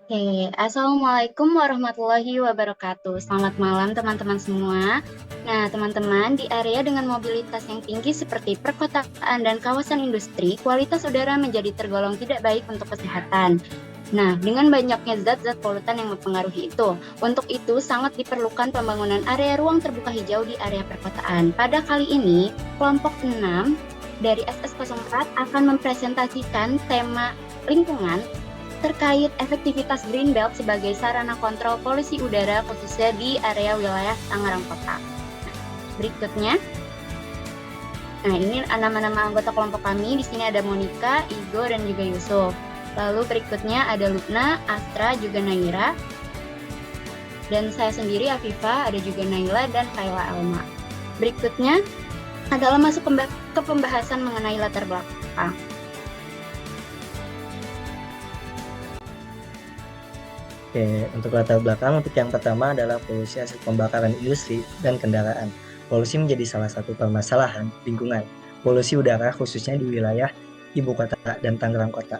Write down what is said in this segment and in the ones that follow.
Oke, Assalamualaikum warahmatullahi wabarakatuh. Selamat malam teman-teman semua. Nah, teman-teman, di area dengan mobilitas yang tinggi seperti perkotaan dan kawasan industri, kualitas udara menjadi tergolong tidak baik untuk kesehatan. Nah, dengan banyaknya zat-zat polutan yang mempengaruhi itu, untuk itu sangat diperlukan pembangunan area ruang terbuka hijau di area perkotaan. Pada kali ini, kelompok 6 dari SS04 akan mempresentasikan tema lingkungan terkait efektivitas Greenbelt sebagai sarana kontrol polusi udara khususnya di area wilayah Tangerang Kota. Berikutnya, nah ini nama-nama anggota kelompok kami. Di sini ada Monica, Igo, dan juga Yusuf. Lalu berikutnya ada Lupna, Astra, juga Naira. Dan saya sendiri, Afifa, ada juga Naila, dan Kayla Elma. Berikutnya adalah masuk ke pembahasan mengenai latar belakang. Oke, untuk latar belakang, untuk yang pertama adalah polusi hasil pembakaran industri dan kendaraan. Polusi menjadi salah satu permasalahan lingkungan. Polusi udara khususnya di wilayah ibu kota dan Tangerang Kota.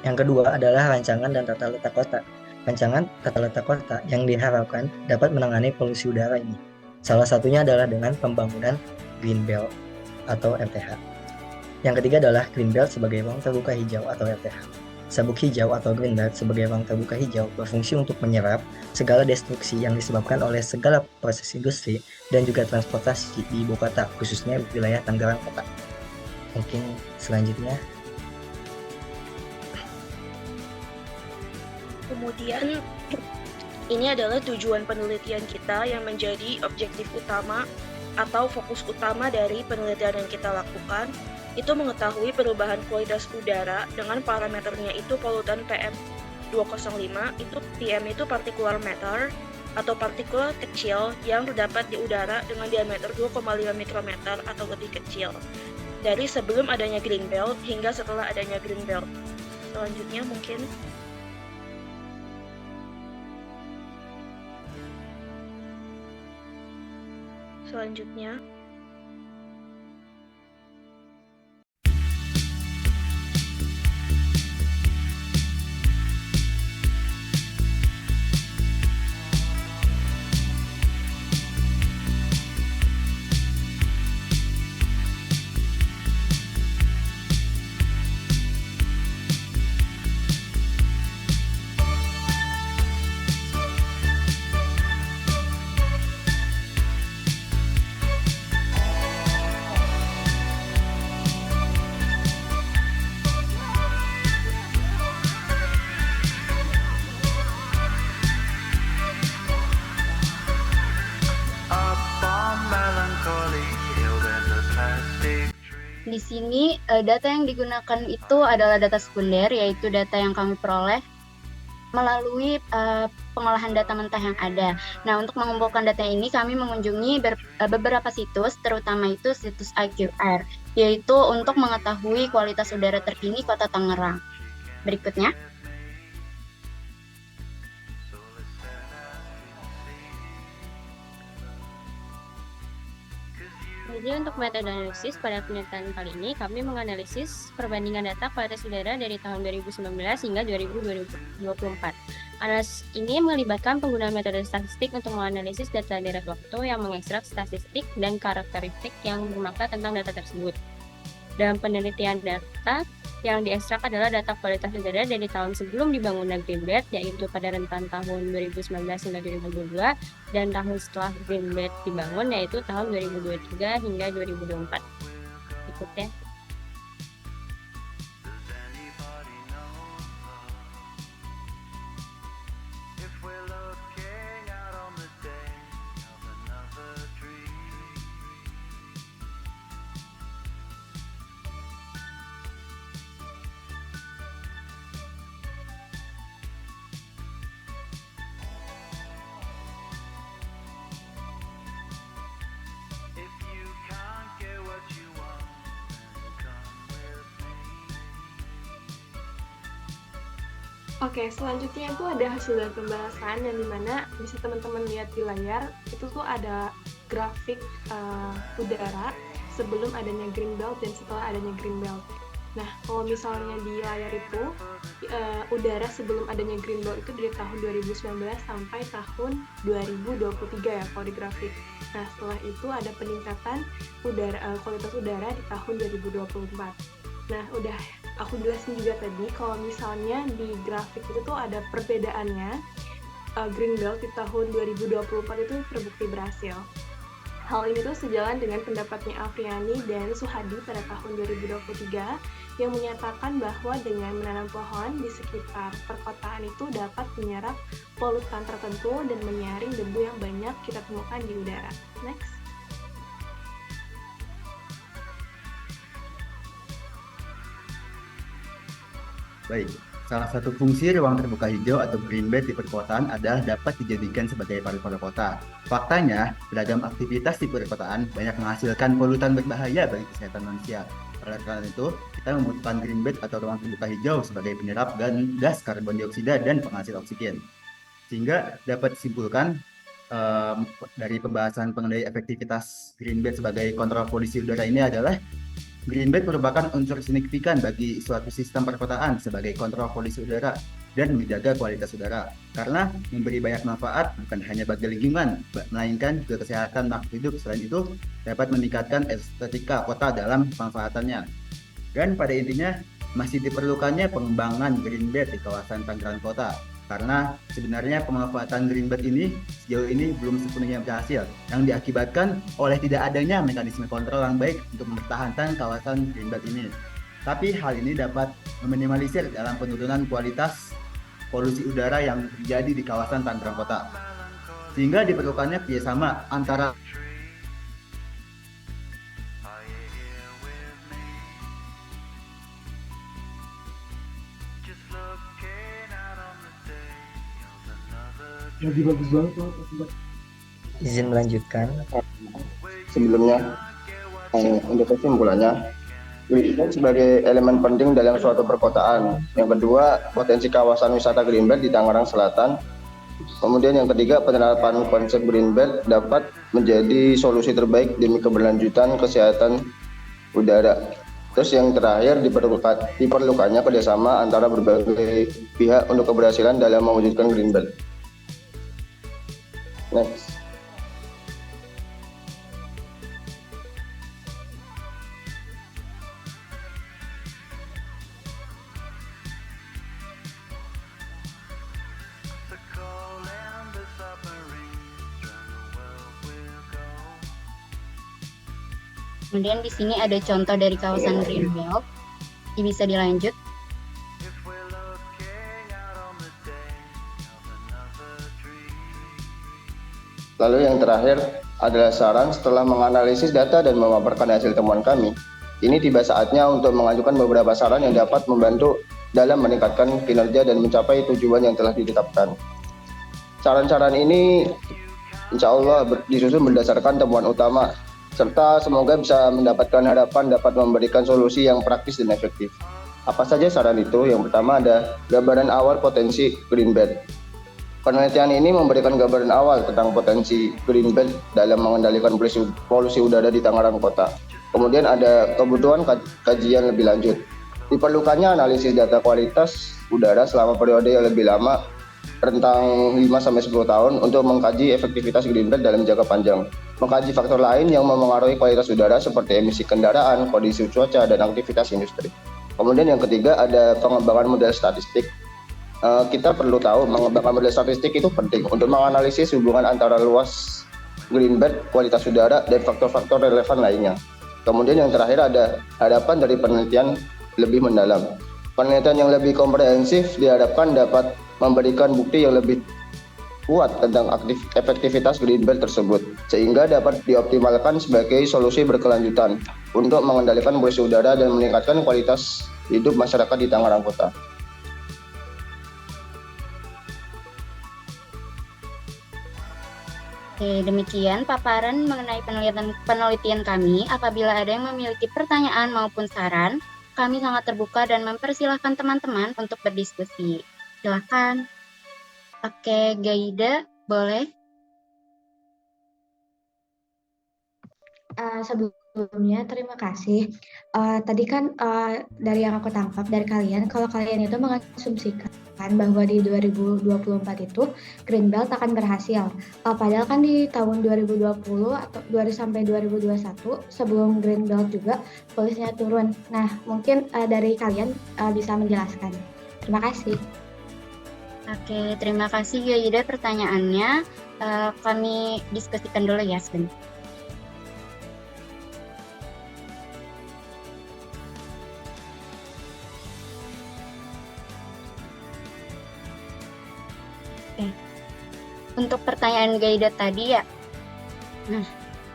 Yang kedua adalah rancangan dan tata letak kota. Rancangan tata letak kota yang diharapkan dapat menangani polusi udara ini. Salah satunya adalah dengan pembangunan Green Belt atau RTH. Yang ketiga adalah Green Belt sebagai ruang terbuka hijau atau RTH. Sabuk hijau atau green belt sebagai ruang terbuka hijau berfungsi untuk menyerap segala destruksi yang disebabkan oleh segala proses industri dan juga transportasi di ibu kota, khususnya wilayah Tangerang Kota. Mungkin selanjutnya. Kemudian ini adalah tujuan penelitian kita yang menjadi objektif utama atau fokus utama dari penelitian yang kita lakukan, itu mengetahui perubahan kualitas udara dengan parameternya itu polutan PM205, itu PM itu particular matter atau partikel kecil yang terdapat di udara dengan diameter 2,5 mikrometer atau lebih kecil, dari sebelum adanya Green Belt hingga setelah adanya Green Belt. Selanjutnya mungkin selanjutnya. Di sini data yang digunakan itu adalah data sekunder, yaitu data yang kami peroleh melalui pengolahan data mentah yang ada. Nah, untuk mengumpulkan data ini kami mengunjungi beberapa situs, terutama itu situs IQR, yaitu untuk mengetahui kualitas udara terkini Kota Tangerang. Berikutnya. Jadi untuk metode analisis pada penelitian kali ini, kami menganalisis perbandingan data kualitas udara dari tahun 2019 hingga 2024. Analisis ini melibatkan penggunaan metode statistik untuk menganalisis data direct waktu yang mengekstrak statistik dan karakteristik yang bermakna tentang data tersebut. Dalam penelitian data, yang diekstrak adalah data kualitas udara dari tahun sebelum dibangunnya Green Belt, yaitu pada rentan tahun 2019 hingga 2022, dan tahun setelah Green Belt dibangun, yaitu tahun 2023 hingga 2024. Ikutnya. Oke, selanjutnya itu ada hasil dari pembahasan yang dimana bisa teman-teman lihat di layar. Itu tuh ada grafik udara sebelum adanya Green Belt dan setelah adanya Green Belt. Nah, kalau misalnya di layar itu, udara sebelum adanya green belt itu dari tahun 2019 sampai tahun 2023 ya kalau di grafik. Nah, setelah itu ada peningkatan kualitas udara di tahun 2024. Nah, udah aku jelasin juga tadi kalau misalnya di grafik itu tuh ada perbedaannya. Green Belt di tahun 2024 itu terbukti berhasil. Hal ini tuh sejalan dengan pendapatnya Afriani dan Suhadi pada tahun 2023 yang menyatakan bahwa dengan menanam pohon di sekitar perkotaan itu dapat menyerap polutan tertentu dan menyaring debu yang banyak kita temukan di udara. Next. Baik, salah satu fungsi ruang terbuka hijau atau green belt di perkotaan adalah dapat dijadikan sebagai paru-paru kota. Faktanya, beragam aktivitas di perkotaan banyak menghasilkan polutan berbahaya bagi kesehatan manusia. Oleh karena itu, kita membutuhkan green belt atau ruang terbuka hijau sebagai penyerap gas karbon dioksida dan penghasil oksigen. Sehingga dapat disimpulkan dari pembahasan mengenai efektivitas green belt sebagai kontrol polusi udara ini adalah green belt merupakan unsur signifikan bagi suatu sistem perkotaan sebagai kontrol polusi udara dan menjaga kualitas udara karena memberi banyak manfaat bukan hanya bagi lingkungan melainkan juga kesehatan makhluk hidup. Selain itu dapat meningkatkan estetika kota dalam pemanfaatannya. Dan pada intinya masih diperlukannya pengembangan green belt di kawasan Tangerang Kota karena sebenarnya pemanfaatan green belt ini sejauh ini belum sepenuhnya berhasil yang diakibatkan oleh tidak adanya mekanisme kontrol yang baik untuk mempertahankan kawasan green belt ini. Tapi hal ini dapat meminimalisir dalam penurunan kualitas polusi udara yang terjadi di kawasan Tangerang Kota. Sehingga diperlukannya kerjasama antara lagi bagus banget tuh. Izin melanjutkan. Sebelumnya, untuk kesimpulannya, green belt sebagai elemen penting dalam suatu perkotaan. Yang kedua, potensi kawasan wisata green belt di Tangerang Selatan. Kemudian yang ketiga, penerapan konsep green belt dapat menjadi solusi terbaik demi keberlanjutan kesehatan udara. Terus yang terakhir, diperlukannya kerjasama antara berbagai pihak untuk keberhasilan dalam mewujudkan green belt. Next. Kemudian di sini ada contoh dari kawasan green belt. Bisa dilanjut. Lalu yang terakhir adalah saran setelah menganalisis data dan memaparkan hasil temuan kami. Ini tiba saatnya untuk mengajukan beberapa saran yang dapat membantu dalam meningkatkan kinerja dan mencapai tujuan yang telah ditetapkan. Saran-saran ini insya Allah disusun berdasarkan temuan utama, serta semoga bisa mendapatkan harapan dapat memberikan solusi yang praktis dan efektif. Apa saja saran itu? Yang pertama ada gambaran awal potensi green belt. Penelitian ini memberikan gambaran awal tentang potensi green belt dalam mengendalikan polusi udara di Tangerang Kota. Kemudian ada kebutuhan kajian lebih lanjut. Diperlukannya analisis data kualitas udara selama periode yang lebih lama, rentang 5-10 tahun untuk mengkaji efektivitas green belt dalam jangka panjang. Mengkaji faktor lain yang memengaruhi kualitas udara seperti emisi kendaraan, kondisi cuaca, dan aktivitas industri. Kemudian yang ketiga ada pengembangan model statistik. Kita perlu tahu mengembangkan model statistik itu penting untuk menganalisis hubungan antara luas green belt, kualitas udara, dan faktor-faktor relevan lainnya. Kemudian yang terakhir ada harapan dari penelitian lebih mendalam. Penelitian yang lebih komprehensif diharapkan dapat memberikan bukti yang lebih kuat tentang efektivitas green belt tersebut, sehingga dapat dioptimalkan sebagai solusi berkelanjutan untuk mengendalikan polusi udara dan meningkatkan kualitas hidup masyarakat di Tangerang Kota. Oke, demikian paparan mengenai penelitian kami. Apabila ada yang memiliki pertanyaan maupun saran, kami sangat terbuka dan mempersilahkan teman-teman untuk berdiskusi. Silakan. Oke, Gaida, boleh? Sebelumnya terima kasih. Tadi kan, dari yang aku tangkap dari kalian, kalau kalian itu mengasumsikan bahwa di 2024 itu green belt akan berhasil. Padahal kan di tahun 2020 atau sampai 2021 sebelum green belt juga polusinya turun. Nah, mungkin, dari kalian, bisa menjelaskan. Terima kasih. Oke, terima kasih Yayida pertanyaannya. Kami diskusikan dulu ya sebentar. Oke. Untuk pertanyaan Gaida tadi ya. Nah,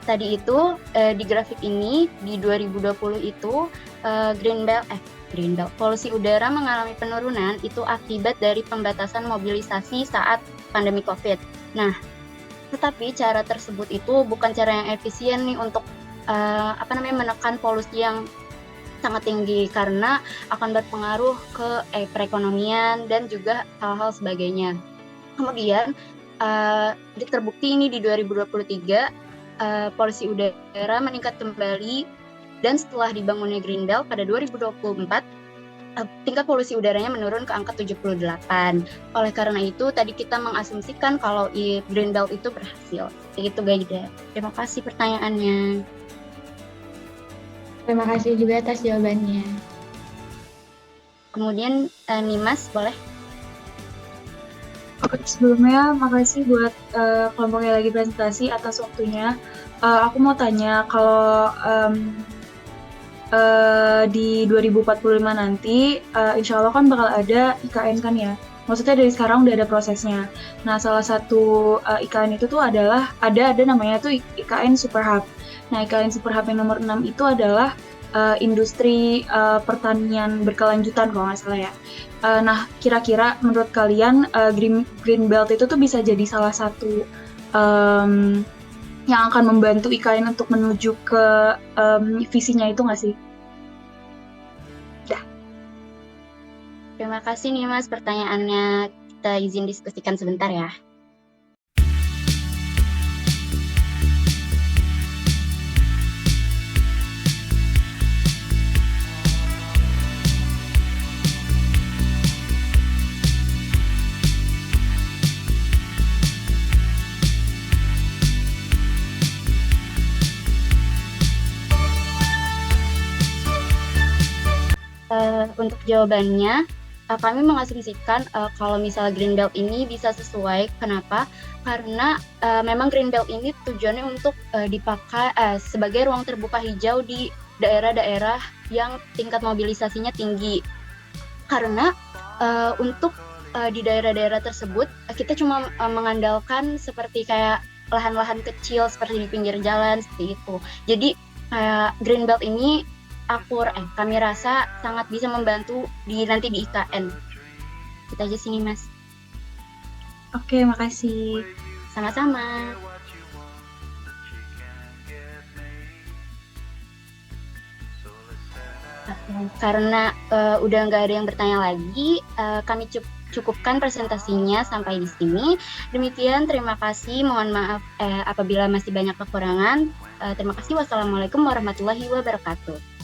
tadi itu di grafik ini di 2020 itu green belt polusi udara mengalami penurunan itu akibat dari pembatasan mobilisasi saat pandemi Covid. Nah, tetapi cara tersebut itu bukan cara yang efisien nih untuk menekan polusi yang sangat tinggi karena akan berpengaruh ke perekonomian dan juga hal-hal sebagainya. Kemudian terbukti ini di 2023 polusi udara meningkat kembali dan setelah dibangunnya Green Belt pada 2024 tingkat polusi udaranya menurun ke angka 78. Oleh karena itu tadi kita mengasumsikan kalau Green Belt itu berhasil. Begitu Gaida. Terima kasih pertanyaannya. Terima kasih juga atas jawabannya. Kemudian Nimas boleh? Oke, sebelumnya makasih buat kelompok yang lagi presentasi atas waktunya. Aku mau tanya kalau di 2045 nanti insya Allah kan bakal ada IKN kan ya. Maksudnya dari sekarang udah ada prosesnya. Nah, salah satu IKN itu tuh adalah ada namanya tuh IKN Super Hub. Nah, IKN Super Hub yang nomor 6 itu adalah industri pertanian berkelanjutan kalau nggak salah ya. Nah, kira-kira menurut kalian Green Belt itu tuh bisa jadi salah satu yang akan membantu IKN untuk menuju ke visinya itu nggak sih? Terima kasih nih Mas pertanyaannya. Kita izin diskusikan sebentar ya. Untuk jawabannya, kami mengasumsikan kalau misalnya Green Belt ini bisa sesuai. Kenapa? Karena memang Green Belt ini tujuannya untuk dipakai sebagai ruang terbuka hijau di daerah-daerah yang tingkat mobilisasinya tinggi. Karena untuk di daerah-daerah tersebut kita cuma mengandalkan seperti kayak lahan-lahan kecil seperti di pinggir jalan seperti itu. Jadi Green Belt ini kami rasa sangat bisa membantu nanti di IKN. Kita aja sini Mas. Oke, makasih. Sama-sama. Karena udah nggak ada yang bertanya lagi, kami cukupkan presentasinya sampai di sini. Demikian, terima kasih. Mohon maaf apabila masih banyak kekurangan. Terima kasih. Wassalamualaikum warahmatullahi wabarakatuh.